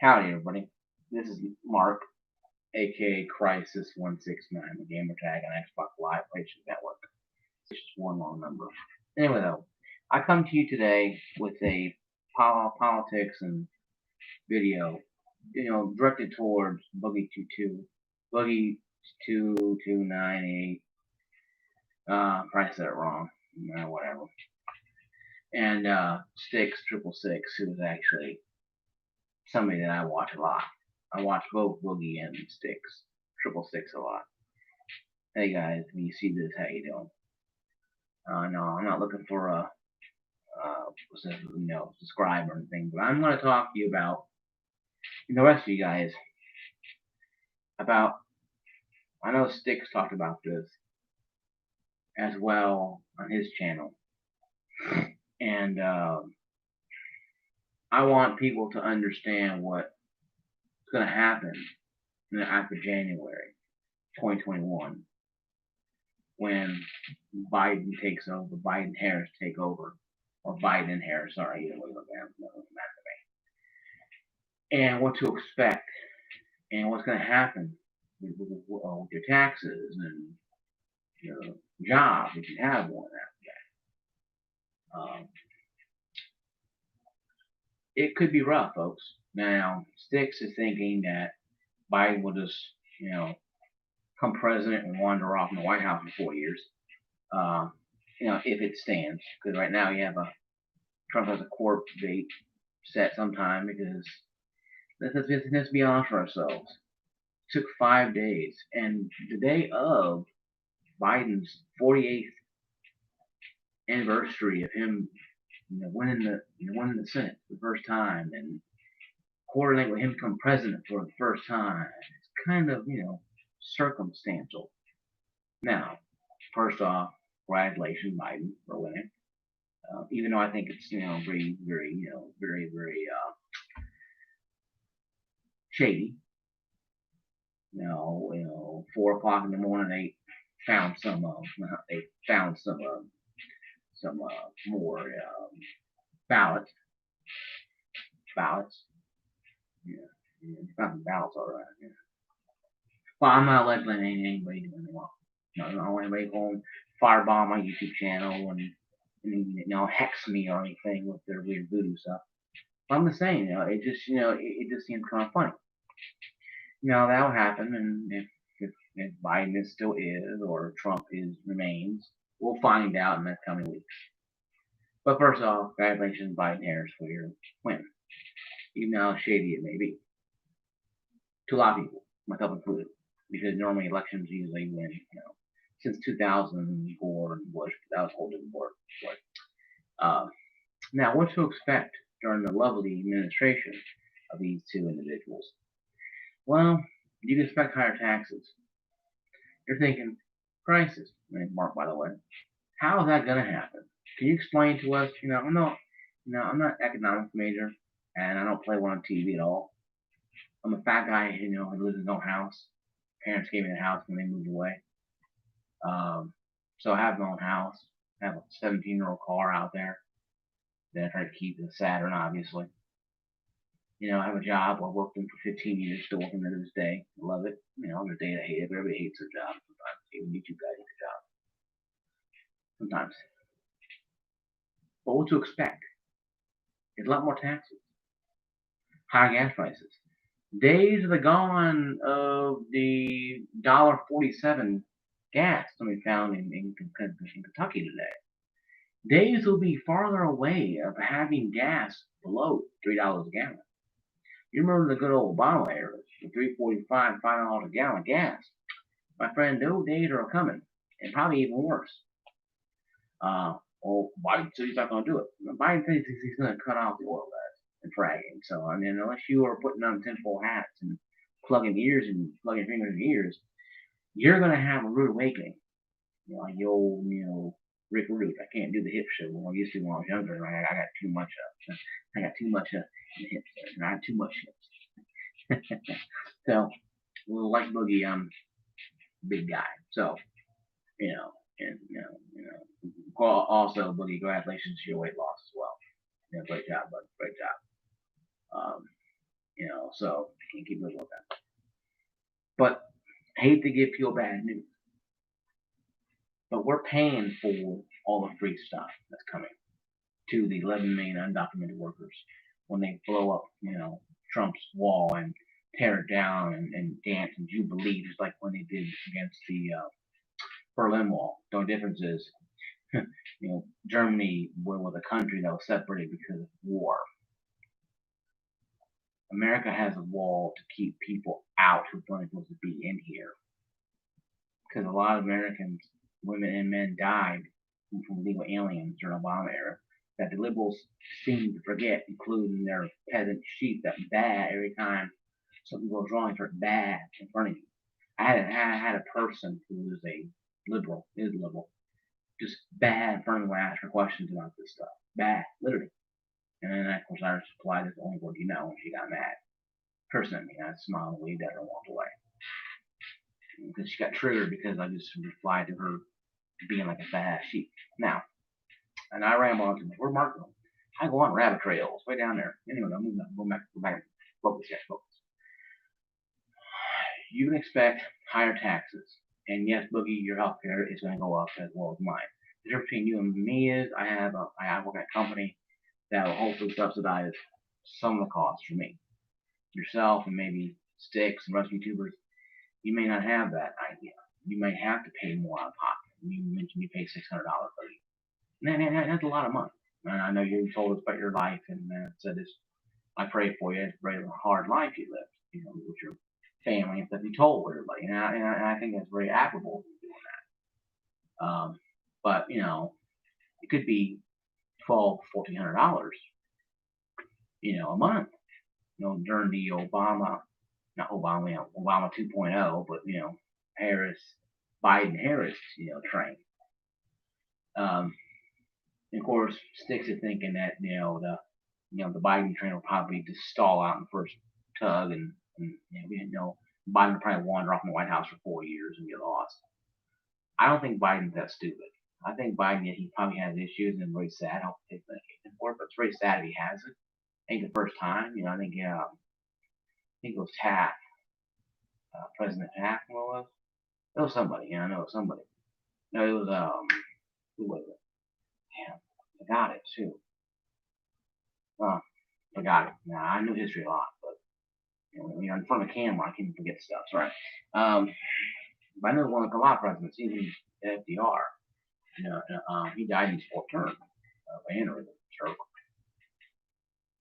Howdy, everybody. This is Mark, aka Crisis169, the gamer tag on Xbox Live PlayStation Network. It's just one long number. Anyway, though, I come to you today with a politics and video, directed towards boogie2298. Probably said it wrong. Whatever. And Sticks666, who is actually somebody that I watch a lot. I watch both Boogie and Sticks666 a lot. Hey guys, when you see this, how you doing? No, I'm not looking for a subscribe or anything, but I'm going to talk to you about, and the rest of you guys, about, I know Sticks talked about this as well on his channel, and I want people to understand what's going to happen after January 2021 when Biden-Harris take over, or Biden and Harris, sorry, either way you look at it, doesn't matter to me. And what to expect, and what's going to happen with your taxes and your job if you have one after that. It could be rough, folks. Now, Sticks is thinking that Biden will just, come president and wander off in the White House for 4 years. If it stands, because right now Trump has a court date set sometime, because let's be honest for ourselves. It took 5 days, and the day of Biden's 48th anniversary of him, winning the Senate for the first time, and coordinating with him become president for the first time. It's kind of, circumstantial. Now, first off, congratulations, Biden, for winning. Even though I think it's, very, very, very shady. 4 o'clock in the morning, they found some more ballots. Yeah, found some ballots, all right. Yeah. Well, I'm not letting anybody do anything wrong. I don't want anybody going firebomb my YouTube channel and hex me or anything with their weird voodoo stuff. But I'm just saying, it just seems kind of funny. That'll happen, and if Biden still is, or Trump remains, we'll find out in the coming weeks. But first off, congratulations, Biden-Harris, for your win, even how shady it may be to a lot of people, myself included, because normally elections usually win. Since 2004 and Bush, that was a whole different board. Now, what to expect during the lovely administration of these two individuals? Well, you can expect higher taxes. You're thinking, crisis, Mark, by the way. How is that going to happen? Can you explain to us? I'm not an economics major, and I don't play one on TV at all. I'm a fat guy, who lives in his own house. Parents gave me the house when they moved away. So I have my own house. I have a 17-year-old car out there that I try to keep in Saturn, obviously. I have a job. I've worked in for 15 years, still working there to this day. I love it. There's days I hate it, but everybody hates their job sometimes. Even YouTube guys hate their job. Sometimes. But what to expect is a lot more taxes. Higher gas prices. Days are gone of the $1.47 gas to be found in Kentucky today. Days will be farther away of having gas below $3 a gallon. You remember the good old Obama era, the $3.45, $5 a gallon gas. My friend, those days are coming, and probably even worse. Biden said he's not going to do it. Biden says he's going to cut off the oil guys and fracking. So, unless you are putting on tinfoil hats and plugging fingers in ears, you're going to have a rude awakening. Like the old, Rick Root. I can't do the hip show when I used to when I was younger. I got too much in the hips there, and I had too much hips. So, like Boogie, I'm a big guy. So, also Boogie, congratulations to your weight loss as well. Yeah, great job, bud. Great job. So can't keep living with that. But I hate to give people bad news, but we're paying for all the free stuff that's coming to the 11 million undocumented workers when they blow up, Trump's wall and tear it down and dance and jubilee, just like when they did against the Berlin Wall. The only difference is, Germany was a country that was separated because of war. America has a wall to keep people out who don't supposed to be in here. Because a lot of Americans, women and men, died from legal aliens during the Obama era that the liberals seem to forget, including their peasant chief that bad every time something goes wrong, it's bad in front of you. I had a person who was a liberal, just bad in front of me when I asked her questions about this stuff. Bad, literally. And then, of course, I replied, "That's the only word you know," when she got mad. Cursing at me. I smiled and waved at her and walked away. Because she got triggered because I just replied to her being like a bad sheep. Now, and I ramble on to me. We're marketing. I go on rabbit trails way down there. Anyway, I'm moving on. Go back. Focus. You can expect higher taxes. And yes, Boogie, your healthcare is going to go up as well as mine. The difference between you and me is I work at a company that will hopefully subsidize some of the costs for me. Yourself and maybe Sticks and rest YouTubers, you may not have that idea. You may have to pay more out of pocket. You mentioned you pay $600 a week. That's a lot of money. And I know you told us about your life and said this. I pray for you. It's a very hard life you lived, with your family and stuff. You told everybody, and I think that's very admirable doing that. But it could be $1,200, $1,400, a month. During the Obama 2.0, but Biden Harris, train. And of course, Sticks is thinking that the Biden train will probably just stall out in the first tug, and we didn't know Biden would probably wander off in the White House for 4 years and get lost. I don't think Biden's that stupid. I think Biden, he probably has issues and very sad. I don't take medication for it, but it's very sad if he has it. I think the first time, I think it was Taft, President Taft, what was it? It was somebody, I know it was somebody. No, it was who was it? Damn, I got it too. Forgot it. Now I knew history a lot, but when you're in front of a camera, I can forget stuff. Right. But I know one of a lot of presidents, even FDR. He died in his fourth term of aneurysm stroke.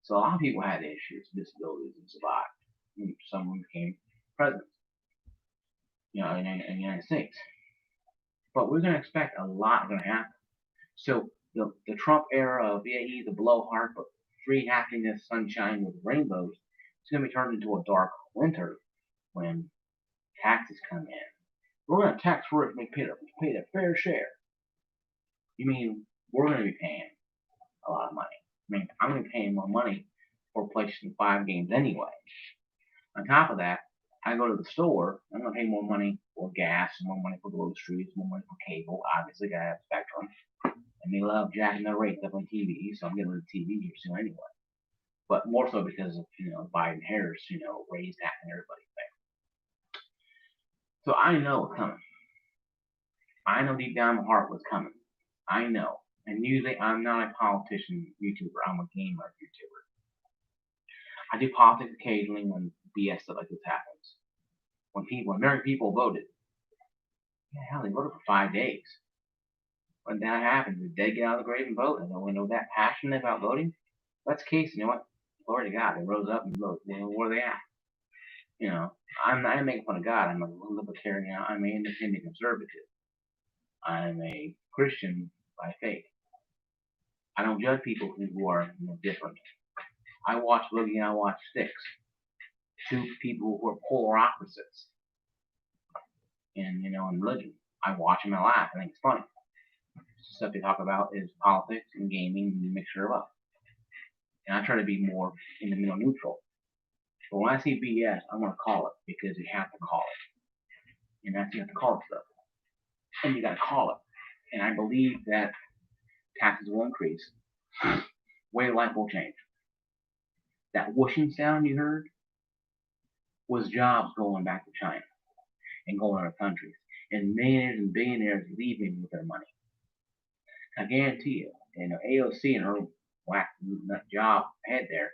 So a lot of people had issues, disabilities, and survived. Some of them became presidents. In the United States. But we're going to expect a lot going to happen. So the Trump era of he's a blowhard, but free happiness, sunshine with rainbows, it's going to be turned into a dark winter when taxes come in. We're going to tax for it and pay a fair share. You mean we're going to be paying a lot of money? I mean, I'm going to be paying more money for PlayStation 5 games anyway. On top of that, I go to the store, I'm going to pay more money for gas, more money for groceries, more money for cable. Obviously, I have Spectrum. And they love jacking their rates up on TV, so I'm getting rid of TV here soon anyway. But more so because of, Biden Harris, raised that and everybody's there. So I know it's coming. I know deep down in my heart what's coming. I know. And usually I'm not a politician YouTuber, I'm a gamer YouTuber. I do politics occasionally when BS stuff like this happens. When American people voted, they voted for 5 days. When that happens, did they get out of the grave and vote? And when they're that passionate about voting, that's the case. You know what? Glory to God. They rose up and voted. Where are they at? I'm not making fun of God. I'm a libertarian. I'm an independent conservative. I'm a Christian by faith. I don't judge people who are different. I watch Boogie and I watch Sticks. Two people who are polar opposites in religion. I watch them and laugh. I think it's funny. Stuff they talk about is politics and gaming and mixture of up. And I try to be more in the middle neutral. But when I see BS, I'm going to call it because you have to call it. And that's you have to call it stuff. And you got to call it. And I believe that taxes will increase. way life will change. That whooshing sound you heard was jobs going back to China and going to other countries, and millionaires and billionaires leaving with their money. I guarantee you, AOC and her whack nut job head there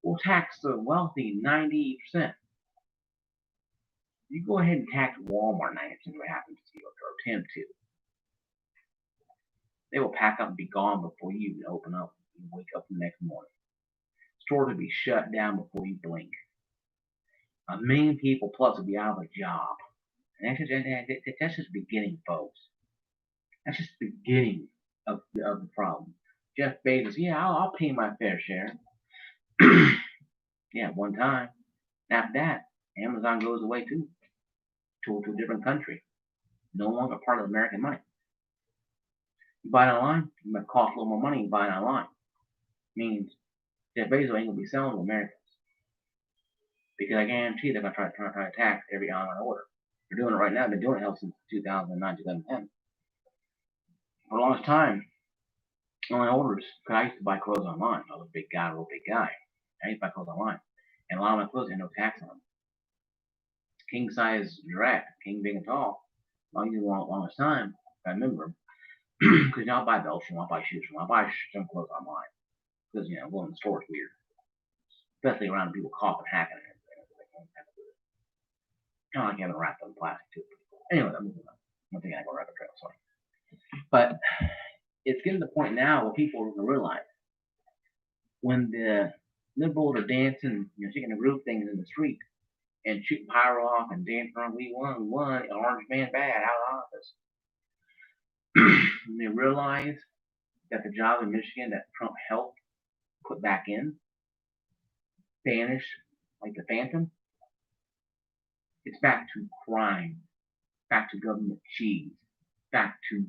will tax the wealthy 90%. You go ahead and tax Walmart 90% what happens to you, or attempt to. They will pack up and be gone before you even open up and wake up the next morning. Stores will be shut down before you blink. 1 million people plus will be out of a job. And that's just the beginning, folks. That's just the beginning of the problem. Jeff Bezos, yeah, I'll pay my fair share. Yeah, one time. After that, Amazon goes away too, to a different country. No longer part of American money. You buy it online, it might cost a little more money. You buy it online. Means Jeff Bezos ain't gonna be selling to Americans, because I guarantee they're gonna try to tax every online order. They're doing it right now. They've been doing it since 2009, 2010. For the longest time, online orders. Cause I used to buy clothes online. I was a big guy, real big guy. I used to buy clothes online, and a lot of my clothes had no tax on them. King size giraffe, king big and tall. Longest time, I remember, because I'll buy belts from, I'll buy shoes from, I'll buy some clothes online, because going to the store is weird, especially around people coughing, hacking, and everything. I don't like having wrapped up in plastic too. Anyway, I'm moving on. One thing I go rabbit trail, sorry. But it's getting to the point now where people are going to realize when the liberals are dancing, shaking the groove things in the street and shooting pyro off and dancing around, we won, orange man bad, out of office. When they realize that the job in Michigan that Trump helped put back in vanished like the phantom, it's back to crime, back to government cheese, back to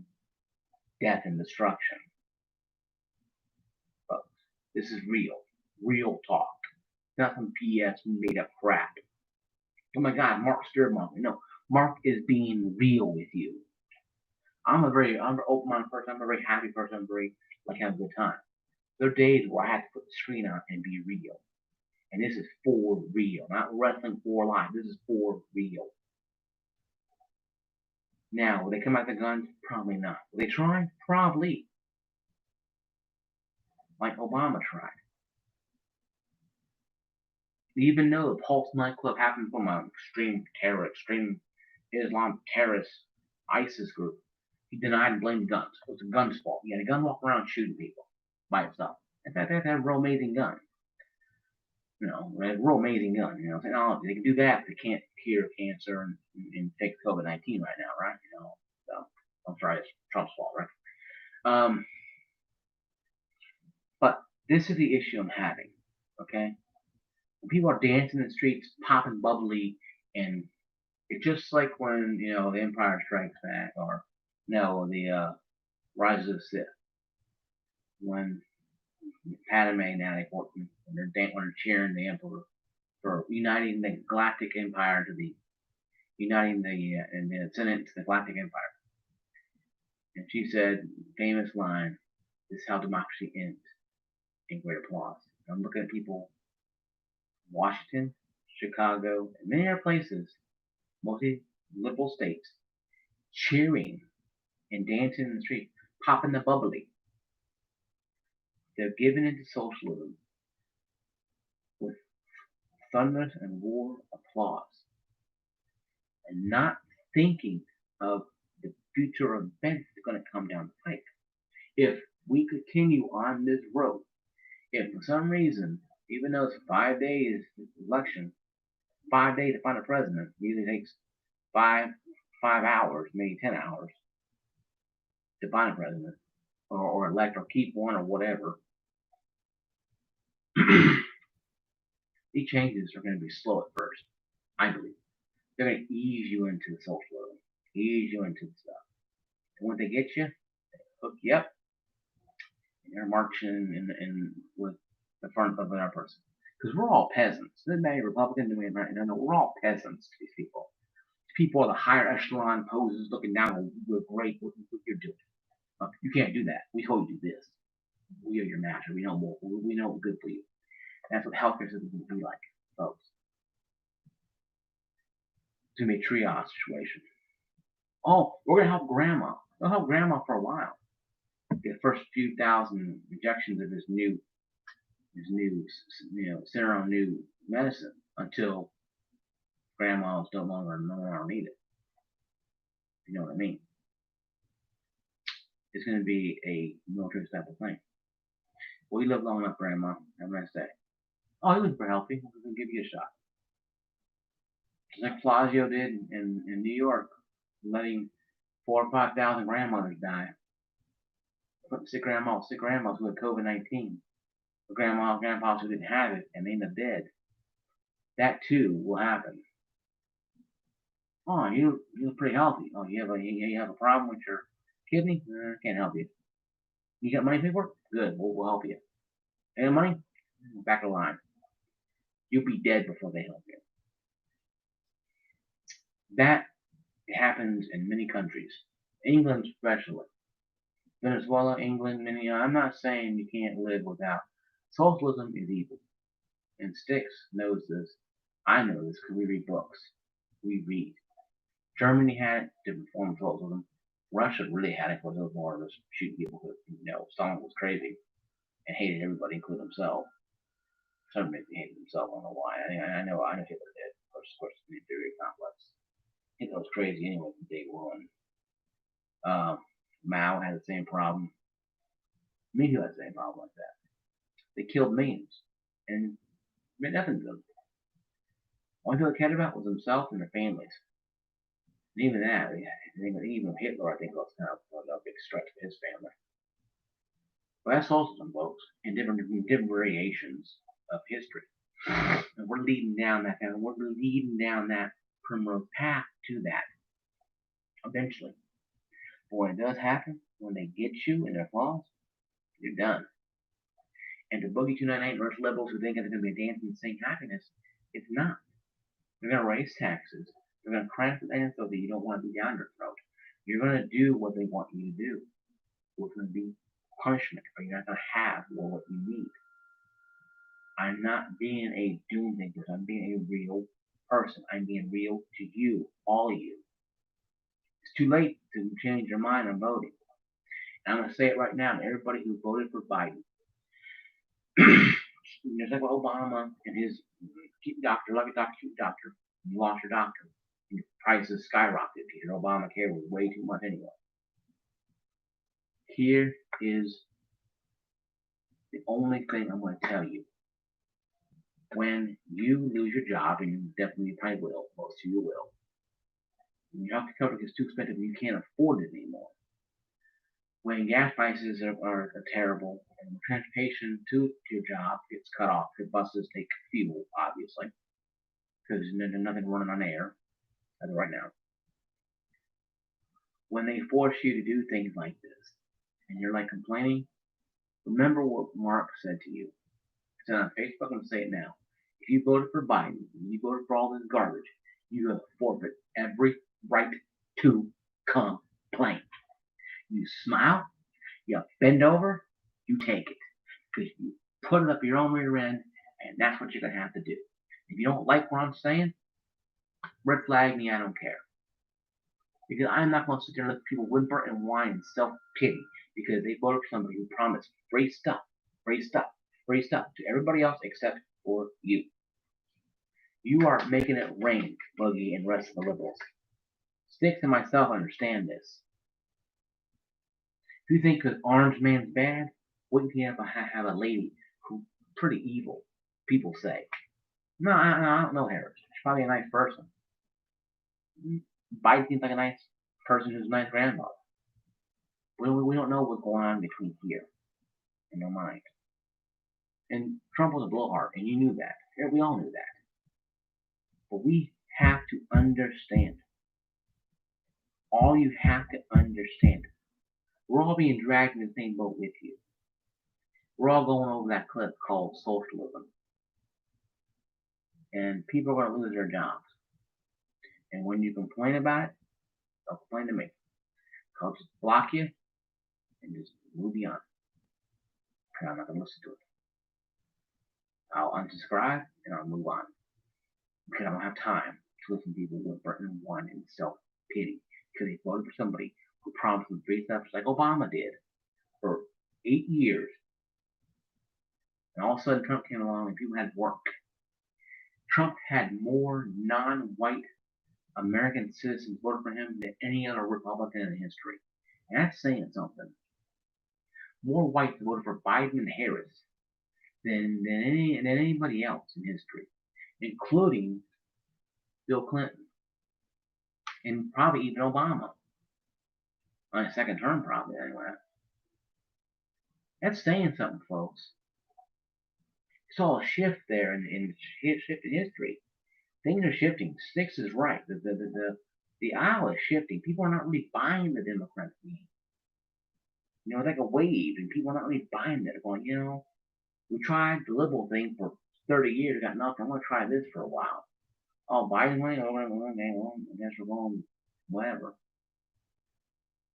death and destruction. Folks, this is real talk. Nothing BS made up crap. Oh my God, Mark Sturmonger. No, Mark is being real with you. I'm an open-minded person. I'm a very happy person. I'm very have a good time. There are days where I have to put the screen on and be real. And this is for real, not wrestling for life. This is for real. Now, will they come out with the guns? Probably not. Will they try? Probably. Like Obama tried. Even though the Pulse nightclub happened from an extreme Islam terrorist ISIS group, he denied and blamed guns. It was a gun's fault. He had a gun walking around shooting people by himself. In fact, that's a real amazing gun. A real amazing gun. Technology. They can do that, but they can't cure cancer and fix COVID-19 right now, right? So I'm sorry, it's Trump's fault, right? But this is the issue I'm having. Okay, when people are dancing in the streets, popping bubbly, and it's just like when the Empire Strikes Back, or the Rise of the Sith, when Padme and Natalie Portman, when they're cheering the Emperor for uniting the Galactic Empire to uniting the Senate to the Galactic Empire. And she said, famous line, "This is how democracy ends," in great applause. I'm looking at people, Washington, Chicago, and many other places, mostly liberal states, cheering and dancing in the street, popping the bubbly. They're giving into socialism with thunderous and roar applause, and not thinking of the future events that are going to come down the pike. If we continue on this road, if for some reason, even though it's 5 days election, 5 days to find a president, it usually takes five hours, maybe 10 hours to find a president, or elect or keep one or whatever. These changes are going to be slow at first, I believe. They're going to ease you into the socialism, ease you into the stuff. And when they get you, they hook you up, and you're marching in with the front of another person. Because we're all peasants. Doesn't matter Republican, no, we're all peasants to these people. People are the higher echelon poses looking down, we're great, what you're doing. You can't do that. We told you to do this. We are your master. We know more. We know what's good for you. That's what healthcare systems will be like, folks. It's going to be a triage situation. Oh, we're going to help grandma. We'll help grandma for a while. The first few thousand injections of this new, center on new medicine until grandma's no longer needed. You know what I mean? It's going to be a military type of thing. Well, you live long enough, grandma. Have a nice day. Oh, you look pretty healthy. We're going to give you a shot. Just like Blasio did in New York, letting 4,000 or 5,000 grandmothers die. Sick grandmas who had COVID-19. Grandpas who didn't have it and they end up dead. That too will happen. Oh, you look pretty healthy. Oh, you have a problem with your kidney? Can't help you. You got money to pay for it? Good, we'll help you. Any money? Back of the line. You'll be dead before they help you. That happens in many countries. England especially. Venezuela, England, many. I'm not saying you can't live without. Socialism is evil. And Sticks knows this. I know this because we read books. We read. Germany had it, different form of socialism. Russia really had it because it was more of us shooting people because, Stalin was crazy and hated everybody, including himself. Some maybe hated himself, I don't know why. I know Hitler did. Of course, the theory complex. Hitler was crazy anyway from day one. Mao had the same problem. Mihio had the same problem like that. They killed millions and made nothing to them. Only thing they cared about was themselves and their families. And even that, even Hitler, I think, was kind of a big stretch for his family. But that's socialism, folks, in different variations of history. And we're leading down that path. We're leading down that primrose path to that eventually. But when it does happen, when they get you in their claws, you're done. And the boogie2298 Earth liberals who think it's going to be a dancing sing happiness, it's not. They're going to raise taxes. They're going to craft it in so that you don't want to be down your throat. You're going to do what they want you to do. It's going to be punishment, or you're not going to have what you need. I'm not being a doom thinker. I'm being a real person. I'm being real to you, all of you. It's too late to change your mind on voting. And I'm going to say it right now to everybody who voted for Biden. Just like Obama and his cute doctor, cute doctor, you lost your doctor. And prices skyrocketed because your Obamacare was way too much anyway. Here is the only thing I'm going to tell you. When you lose your job, and you definitely probably will, most of you will, and your health coverage is too expensive and you can't afford it anymore. When gas prices are terrible and transportation to your job gets cut off, your buses take fuel, obviously, because there's nothing running on air as of right now. When they force you to do things like this, and you're like complaining, remember what Mark said to you. It's on Facebook, I'm going to say it now. If you voted for Biden, and you voted for all this garbage, you're going to forfeit every right to complain. You smile, you bend over, you take it. Because you put it up your own rear end, and that's what you're going to have to do. If you don't like what I'm saying, red flag me, I don't care. Because I'm not going to sit there and let people whimper and whine and self-pity because they voted for somebody who promised free stuff to everybody else except for you. You are making it rain, Boogie and the rest of the liberals. Sticks and myself understand this. If you think because Orange Man's bad, wouldn't you have a lady who's pretty evil, people say. No, I don't know Harris. She's probably a nice person. Biden seems like a nice person who's a nice grandmother. We don't know what's going on between here in their mind. And Trump was a blowhard, and you knew that. We all knew that. But we have to understand. All you have to understand. We're all being dragged in the same boat with you. We're all going over that cliff called socialism. And people are going to lose their jobs. And when you complain about it, they'll complain to me. I'll just block you and just move beyond. because I'm not going to listen to it. I'll unsubscribe and I'll move on because I don't have time to listen to people with burden one and self-pity because they voted for somebody who promised them free stuff just like Obama did for 8 years. And all of a sudden Trump came along and people had work. Trump had more non-white American citizens voted for him than any other Republican in history. And that's saying something. More whites voted for Biden and Harris than anybody else in history, including Bill Clinton and probably even Obama on his second term, probably anyway. That's saying something, folks. Saw a shift there in shift in history. Things are shifting. Six is right. The aisle is shifting. People are not really buying the Democrat game. You know, it's like a wave, and people are not really buying it. They're going, you know, we tried the liberal thing for 30 years, got nothing. I'm going to try this for a while. Oh, Biden winning? Oh, okay, well, I guess we're going, whatever.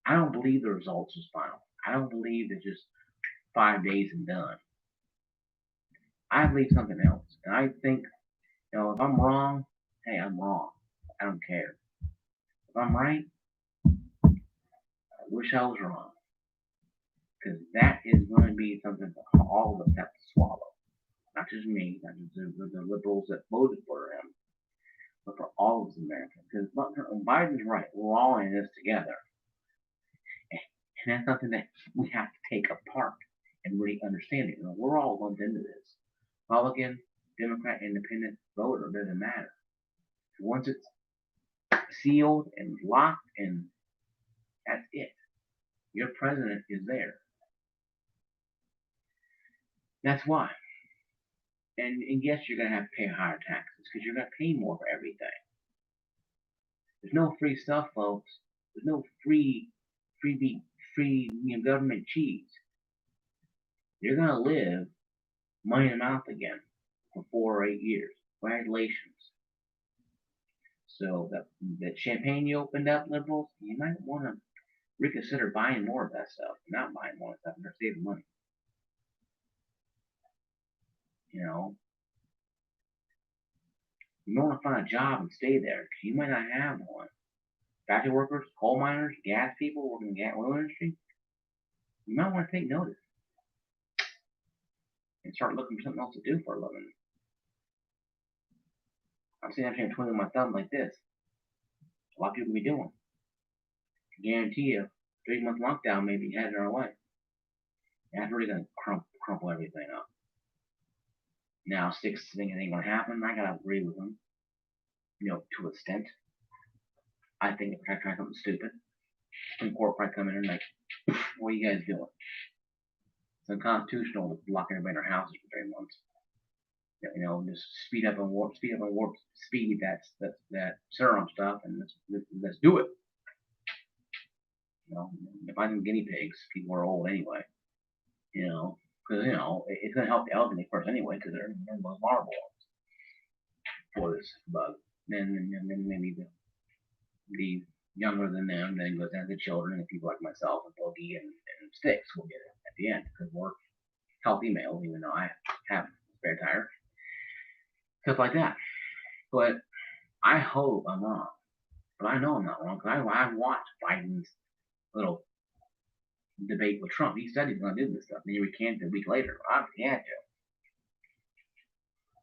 I don't believe the results is final. I don't believe it's just 5 days and done. I believe something else. And I think, you know, if I'm wrong, hey, I'm wrong. I don't care. If I'm right, I wish I was wrong. Because that is going to be something that all of us have to swallow. Not just me, not just the liberals that voted for him, but for all of us Americans. Because Biden's right. We're all in this together. And that's something that we have to take apart and really understand it. You know, we're all lumped into this. Republican, Democrat, Independent, voter, doesn't matter. Once it's sealed and locked, and that's it. Your president is there. That's why. And yes, you're going to have to pay higher taxes because you're going to pay more for everything. There's no free stuff, folks. There's no free government cheese. You're going to live money in the mouth again for 4 or 8 years. Congratulations. So that champagne you opened up, liberals, you might want to reconsider buying more of that stuff, not buying more stuff, and they're saving money. You know, you might want to find a job and stay there because you might not have one. Factory workers, coal miners, gas people working in the oil industry, you might want to take notice and start looking for something else to do for a living. I'm sitting up here twiddling my thumb like this. A lot of people be doing. I guarantee you, 3-month lockdown may be heading our way. That's really going to crumple everything up. Now, Six thinking it ain't going to happen. I got to agree with them, you know, to an extent. I think if I try something stupid, Supreme Court probably come in and like, what are you guys doing? It's unconstitutional to lock everybody in their houses for 3 months. You know, just speed up that serum stuff, and let's do it. You know, if I didn't guinea pigs, people are old anyway. You know, because you know it's gonna help the elderly first anyway, because they're the most vulnerable for this bug. Then maybe the younger than them, then goes down to children and people like myself and Boogie and Sticks will get it at the end because we're healthy males, even though I have a spare tire, stuff like that. But I hope I'm wrong, but I know I'm not wrong because I watched Biden's little debate with Trump. He said he's going to do this stuff, and he recanted a week later. Obviously, he had to.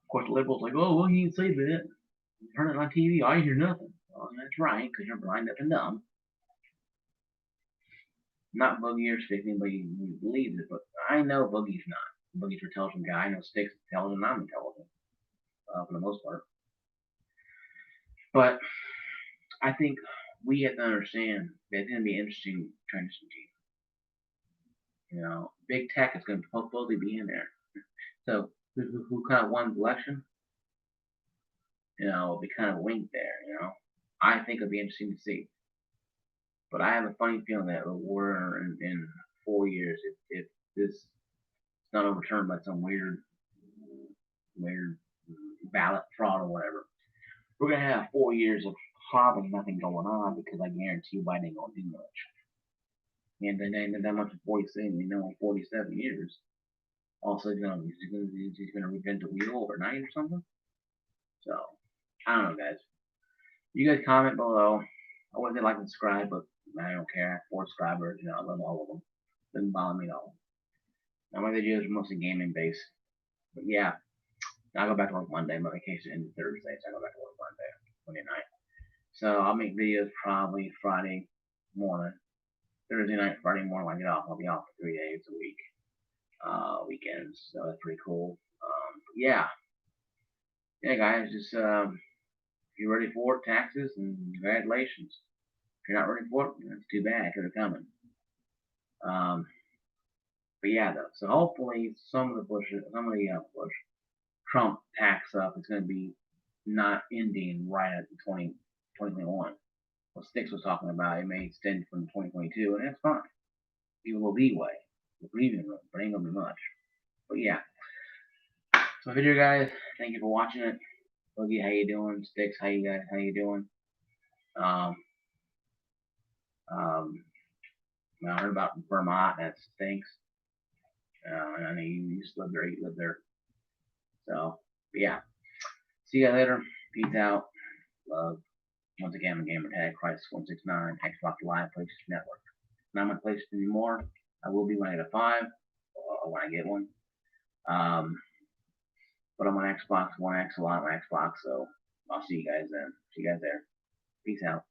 Of course, the liberals like, oh, well, he didn't say that. Turn it on TV, I hear nothing. Well, that's right, because you're blind, up, and dumb. Not Boogie or Stick, anybody believes it, but I know Boogie's not. Boogie's an intelligent guy. I know Stick's intelligent. I'm intelligent, for the most part. But I think we have to understand that it's going to be an interesting transition team. You know, big tech is going to hopefully be in there. So who kind of won the election? You know, it'll be kind of a wink there. You know, I think it'll be interesting to see. But I have a funny feeling that we're in 4 years, if this is not overturned by some weird ballot fraud or whatever, we're gonna have 4 years of probably nothing going on because I guarantee you Biden ain't gonna do much. And then that much in 47, you know, in 47 years, Also, he's gonna revent the wheel overnight or something. So I don't know, guys. You guys comment below. I wouldn't like and subscribe, but I don't care. I have 4 subscribers. I love all of them. Doesn't bother me at all. Now my videos are mostly gaming based, but yeah, I go back to work Monday. My vacation ended Thursday, so I go back to work Monday night. So I'll make videos probably Friday morning, Thursday night, Friday morning when I get off. I'll be off for 3 days a week, weekends. So that's pretty cool. Yeah, guys, just if you're ready for it, taxes, and congratulations. If you're not ready for it, that's too bad because they're coming. Um, but yeah, though. So hopefully some of the Trump tax stuff is going to be not ending right at the 2021. What Sticks was talking about, it may extend from 2022, and that's fine. Give a little leeway, breathing room, but ain't gonna be much. But yeah, so video guys, thank you for watching it. Boogie, how you doing? Sticks, how you doing? Um, um, I heard about Vermont. That stinks. I know you used to live there. You live there. So, yeah. See you later. Peace out. Love. Once again, I'm Gamer Tag Crisis 169, Xbox Live PlayStation Network. Not my PlayStation anymore. I will be when I get a 5, or when I get one. But I'm on Xbox One X a lot on Xbox, so I'll see you guys then. See you guys there. Peace out.